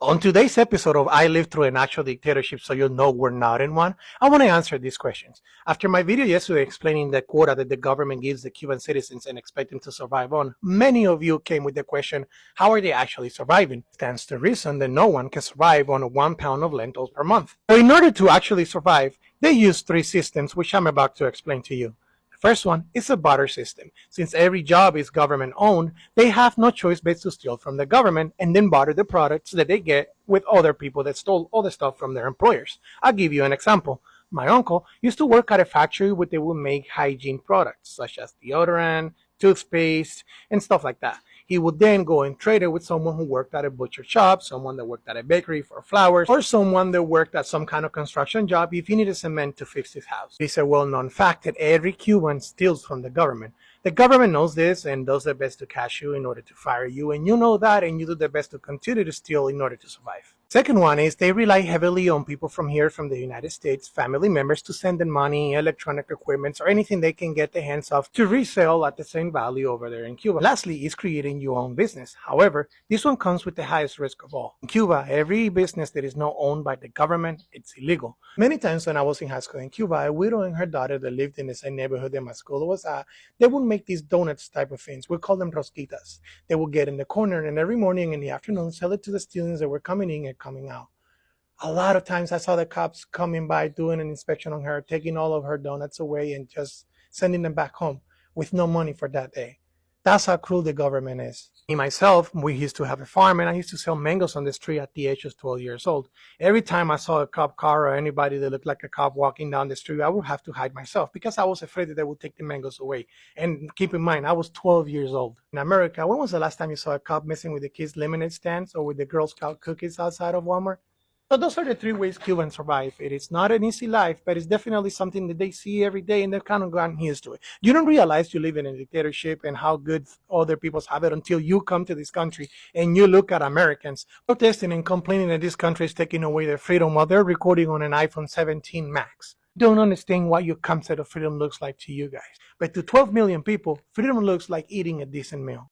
On today's episode of I Lived Through an Actual Dictatorship So You'll Know We're Not in One, I want to answer these questions. After my video yesterday explaining the quota that the government gives the Cuban citizens and expect them to survive on, many of you came with the question, how are they actually surviving? Stands to reason that no one can survive on 1 pound of lentils per month. So in order to actually survive, they use 3 systems which I'm about to explain to you. First one is a barter system. Since every job is government owned, they have no choice but to steal from the government and then barter the products that they get with other people that stole all the stuff from their employers. I'll give you an example. My uncle used to work at a factory where they would make hygiene products such as deodorant, toothpaste, and stuff like that. He would then go and trade it with someone who worked at a butcher shop, someone that worked at a bakery for flowers, or someone that worked at some kind of construction job if he needed cement to fix his house. It's a well-known fact that every Cuban steals from the government. The government knows this and does their best to catch you in order to fire you, and you know that, and you do their best to continue to steal in order to survive. Second one is they rely heavily on people from here, from the United States, family members, to send them money, electronic equipment, or anything they can get their hands off to resell at the same value over there in Cuba. Lastly is creating your own business. However, this one comes with the highest risk of all. In Cuba, every business that is not owned by the government, it's illegal. Many times when I was in high school in Cuba, a widow and her daughter that lived in the same neighborhood that my school was at, they would make these donuts type of things. We call them rosquitas. They would get in the corner and every morning in the afternoon sell it to the students that were coming in and coming out. A lot of times I saw the cops coming by doing an inspection on her, taking all of her donuts away and just sending them back home with no money for that day. That's how cruel the government is. Me, myself, we used to have a farm and I used to sell mangoes on the street at the age of 12 years old. Every time I saw a cop car or anybody that looked like a cop walking down the street, I would have to hide myself because I was afraid that they would take the mangoes away. And keep in mind, I was 12 years old. In America, when was the last time you saw a cop messing with the kids' lemonade stands or with the Girl Scout cookies outside of Walmart? So those are the 3 ways Cubans survive. It is not an easy life, but it's definitely something that they see every day and they've kind of gotten used to it. You don't realize you live in a dictatorship and how good other people have it until you come to this country and you look at Americans protesting and complaining that this country is taking away their freedom while they're recording on an iPhone 17 Max. Don't understand what your concept of freedom looks like to you guys. But to 12 million people, freedom looks like eating a decent meal.